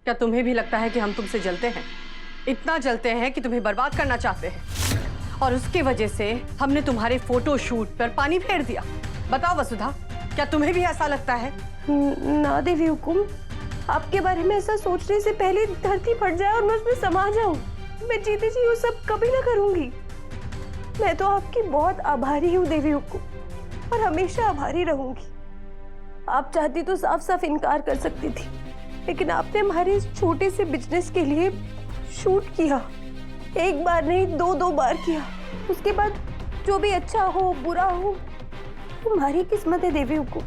क्या तुम्हें भी लगता है कि हम तुमसे जलते हैं? इतना जलते हैं कि तुम्हें बर्बाद करना चाहते हैं, और उसकी वजह से हमने तुम्हारे फोटो शूट पर पानी फेर दिया। बताओ वसुधा, क्या तुम्हें भी ऐसा लगता है? ना देवी हुकुम, आपके बारे में ऐसा सोचने से पहले धरती फट जाए और मैं उसमें समा जाऊं, मैं जीती जी वो सब कभी ना करूंगी। मैं तो आपकी बहुत आभारी हूँ देवी हुकुम, और हमेशा आभारी रहूंगी। आप चाहती तो साफ साफ इनकार कर सकती थी, लेकिन आपने हमारे इस छोटे से बिजनेस के लिए शूट किया। एक बार नहीं, दो बार किया। उसके बाद जो भी अच्छा हो बुरा हो, तुम्हारी किस्मत है देवी हुकुम,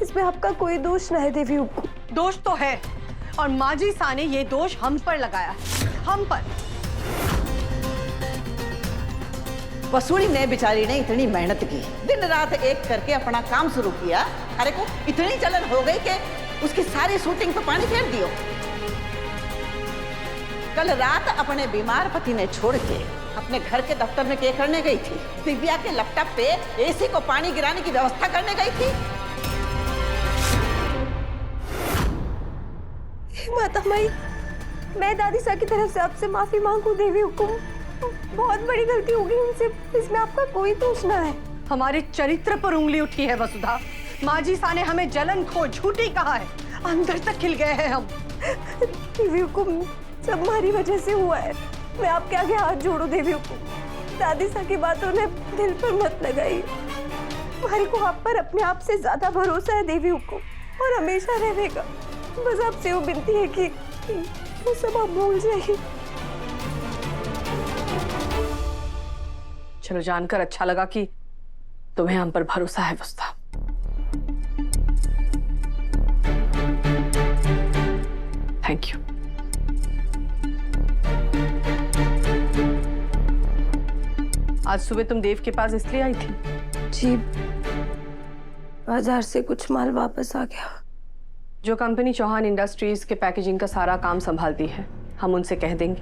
इसमें आपका कोई दोष ना है देवी हुकुम। दोष तो है, और माजी सा ने ये दोष हम पर लगाया है, हम पर। वसूली ने बेचारी ने इतनी मेहनत की, दिन रात एक करके अपना काम शुरू किया। अरे को इतनी जलन हो गई कि उसकी सारी शूटिंग पे पानी फेर दियो। कल रात अपने बीमार पति ने छोड़ के अपने घर के दफ्तर में क्या करने गई थी? दिव्या के लैपटॉप पे एसी को पानी गिराने की व्यवस्था करने गई थी। माता माई, मैं दादी सा की तरफ से आपसे माफी मांगू देवी हुकुम, बहुत बड़ी गलती हो गई उनसे, इसमें आपका कोई दोष ना है। हमारे चरित्र पर उंगली उठी है वसुधा। माजी सा ने हमें जलन खो झूठी कहा है, अंदर तक खिल गए हैं हम। देवी हुकुम, सब हमारी वजह से हुआ है। मैं आपके आगे हाथ जोड़ू देवी हुकुम, दादी सा की बातों ने दिल पर मत लगाई। हमारे को आप पर अपने आप से ज्यादा भरोसा है देवी हुकुम, और हमेशा रहेगा। बस आपसे वो विनती है कि वो सब आप भूल जाइए। चलो, जानकर अच्छा लगा कि तुम्हें हम पर भरोसा है वसुधा। Thank you. आज सुबह तुम देव के पास इसलिए आई थी? जी, बाजार से कुछ माल वापस आ गया। जो कंपनी चौहान इंडस्ट्रीज के पैकेजिंग का सारा काम संभालती है, हम उनसे कह देंगे,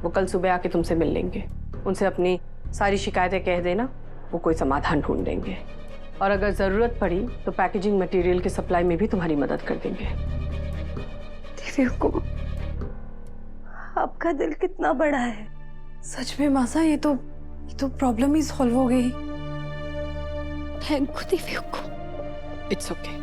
वो कल सुबह आके तुमसे मिल लेंगे। उनसे अपनी सारी शिकायतें कह देना, वो कोई समाधान ढूंढ देंगे। और अगर जरूरत पड़ी तो पैकेजिंग मटेरियल की सप्लाई में भी तुम्हारी मदद कर देंगे। देवी हुकुम, आपका दिल कितना बड़ा है। सच में मासा, ये तो प्रॉब्लम ही सॉल्व हो गई। Thank you Devi Hukum. It's okay.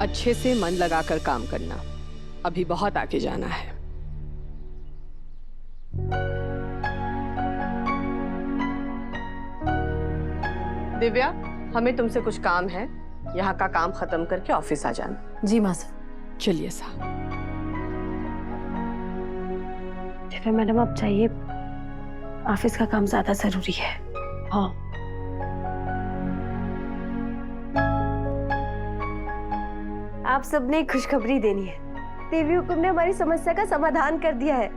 अच्छे से मन लगाकर काम करना, अभी बहुत आगे जाना है। दिव्या, हमें तुमसे कुछ काम है, यहाँ का काम खत्म करके ऑफिस आ जाना। जी मासा। चलिए साहब। दिव्या मैडम, आप चाहिए, ऑफिस का काम ज्यादा जरूरी है। हाँ, आप सबने एक खुशखबरी देनी है। देवी हुकुम ने हमारी समस्या का समाधान कर दिया है।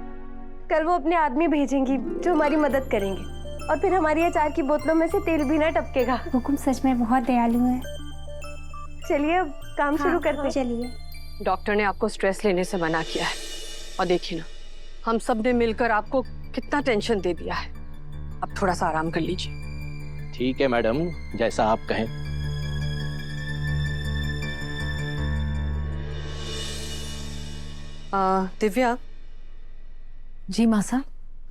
कल वो अपने आदमी भेजेंगी जो हमारी मदद करेंगे, और फिर हमारी अचार की बोतलों में से तेल भी ना टपकेगा। हुकुम सच में बहुत दयालु है। चलिए अब काम शुरू करते हैं। चलिए। डॉक्टर ने आपको स्ट्रेस लेने से मना किया है, और देखिए ना, हम सब ने मिलकर आपको कितना टेंशन दे दिया है। अब थोड़ा सा आराम कर लीजिए। ठीक है मैडम, जैसा आप कहें। दिव्या। जी मासा।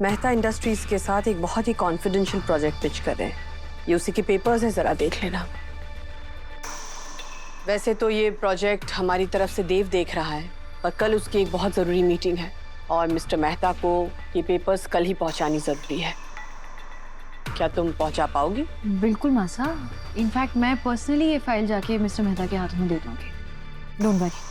मेहता इंडस्ट्रीज के साथ एक बहुत ही कॉन्फिडेंशियल प्रोजेक्ट पिच कर रहे हैं, ये उसी के पेपर्स हैं, जरा देख लेना। वैसे तो ये प्रोजेक्ट हमारी तरफ से देव देख रहा है, पर कल उसकी एक बहुत ज़रूरी मीटिंग है, और मिस्टर मेहता को ये पेपर्स कल ही पहुंचानी ज़रूरी है। क्या तुम पहुंचा पाओगी? बिल्कुल मासा, इनफैक्ट मैं पर्सनली ये फाइल जाके मिस्टर मेहता के हाथ में दे दूंगी। Don't worry.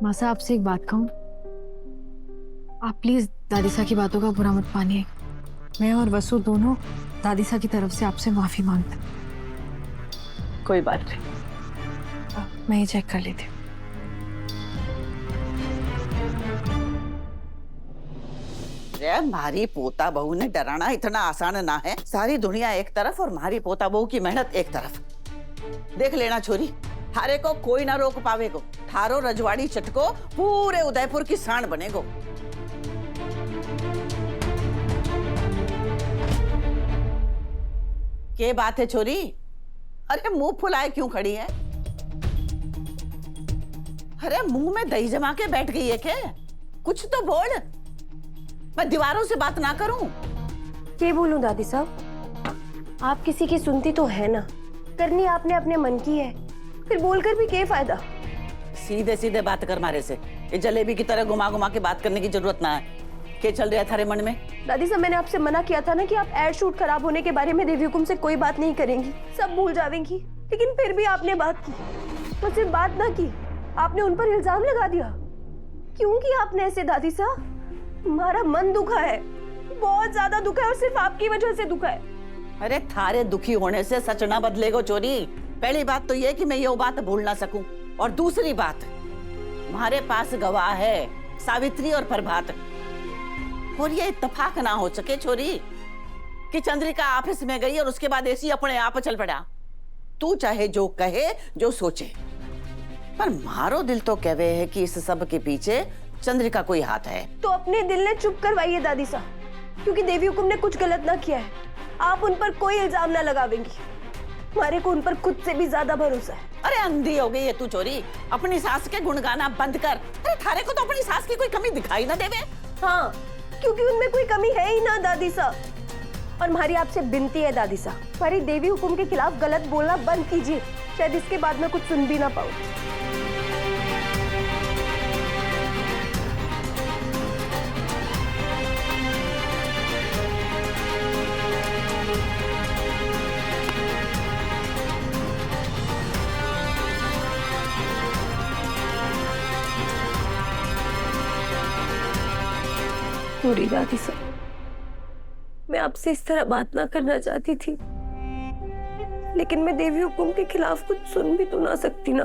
मासा, आपसे एक बात कहूँ? आप प्लीज दादी सा की बातों का बुरा मत मानिए। मैं और वसु दोनों दादी सा की तरफ से आपसे माफी मांगते हैं। कोई बात नहीं, मैं ये चेक कर लेती हूँ। मारी पोता बहू ने डराना इतना आसान ना है। सारी दुनिया एक तरफ और मारी पोता बहू की मेहनत एक तरफ। देख लेना छोरी, थारे को कोई ना रोक पावेगो। थारो रजवाड़ी चटको पूरे उदयपुर की शान बनेगो। क्या बात है छोरी? अरे मुंह फुलाए क्यों खड़ी है? अरे मुंह में दही जमा के बैठ गई है क्या? कुछ तो बोल। मैं दीवारों से बात ना करूं? ये बोलूं दादी साहब, आप किसी की सुनती तो है ना, करनी आपने अपने मन की है, फिर बोलकर भी क्या फायदा? सीधे सीधे बात कर मारे से, ये जलेबी की तरह घुमा घुमा के बात करने की जरूरत ना है। क्या चल रहा है थारे मन में? दादी साहब, मैंने आपसे मना किया था ना कि आप एड शूट खराब होने के बारे में देवी हुकुम से कोई बात नहीं करेंगी, सब भूल जाएंगी, लेकिन फिर भी आपने बात की। और सिर्फ बात ना की, आपने उन पर इल्जाम लगा दिया। क्यों किया आपने ऐसे दादी साहब? हमारा मन दुखा है, बहुत ज्यादा दुखा है, और सिर्फ आपकी वजह से दुखा है। अरे थारे दुखी होने से सच ना बदलेगो चोरी। पहली बात तो ये कि मैं ये बात भूल ना सकूं, और दूसरी बात, हमारे पास गवाह है सावित्री और प्रभात, और ये इत्तेफाक ना हो सके छोरी कि चंद्रिका ऑफिस में गई और उसके बाद ऐसी अपने आप चल पड़ा। तू चाहे जो कहे जो सोचे, पर मारो दिल तो कहवे है कि इस सब के पीछे चंद्रिका कोई हाथ है। तो अपने दिल ने चुप करवाइए दादी साहब, क्योंकि देवी हुकुम ने कुछ गलत ना किया है। आप उन पर कोई इल्जाम ना लगावेंगी, हमारे को उन पर खुद से भी ज्यादा भरोसा है। अरे अंधी हो गई है तू चोरी, अपनी सास के गुण गाना बंद कर। अरे थारे को तो अपनी सास की कोई कमी दिखाई ना देवे। हाँ, क्योंकि उनमें कोई कमी है ही ना दादी साहब। और हमारी आपसे विनती है दादी साहब, हमारी देवी हुकुम के खिलाफ गलत बोलना बंद कीजिए, शायद इसके बाद मैं कुछ सुन भी ना पाऊं। सॉरी दादी साहब, मैं आपसे इस तरह बात ना करना चाहती थी, लेकिन मैं देवी हुकुम के खिलाफ कुछ सुन भी तो ना सकती ना।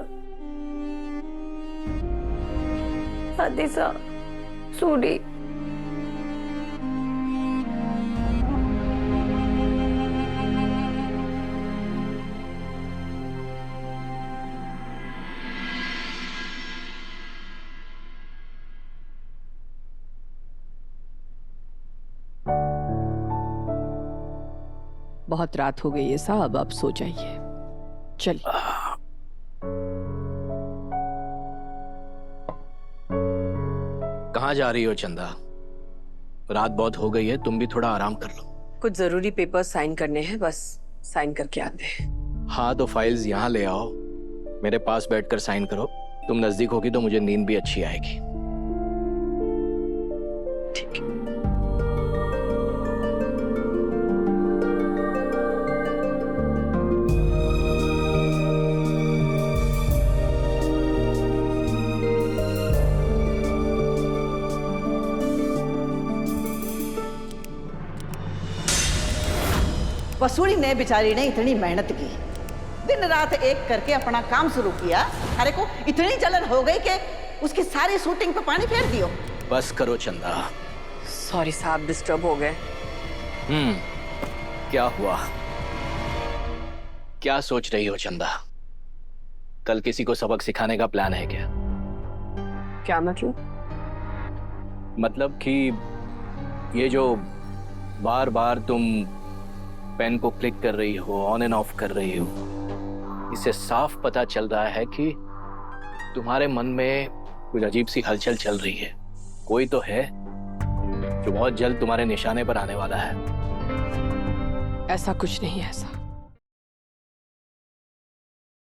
दादी साहब, सॉरी। बहुत रात हो गई है साहब, आप सो जाइए। चलिए। कहाँ जा रही हो चंदा? रात बहुत हो गई है, तुम भी थोड़ा आराम कर लो। कुछ जरूरी पेपर्स साइन करने हैं, बस साइन करके आते हैं। हाँ तो फाइल्स यहाँ ले आओ, मेरे पास बैठकर साइन करो। तुम नजदीक होगी तो मुझे नींद भी अच्छी आएगी। ठीक है। वसूली ने बेचारी ने इतनी मेहनत की, दिन रात एक करके अपना काम शुरू किया। अरे को इतनी जलन हो गई कि उसकी सारी शूटिंग पे पानी फेर दियो। बस करो चंदा। सॉरी साहब, डिस्टर्ब हो गए। क्या हुआ? क्या सोच रही हो चंदा? कल किसी को सबक सिखाने का प्लान है क्या? क्या मतलब? मतलब कि ये जो बार बार तुम पेन को क्लिक कर रही हो, ऑन एंड ऑफ कर रही हो, इससे साफ पता चल रहा है कि तुम्हारे मन में कुछ अजीब सी हलचल चल रही है। कोई तो है जो बहुत जल्द तुम्हारे निशाने पर आने वाला है। ऐसा कुछ नहीं है साहब।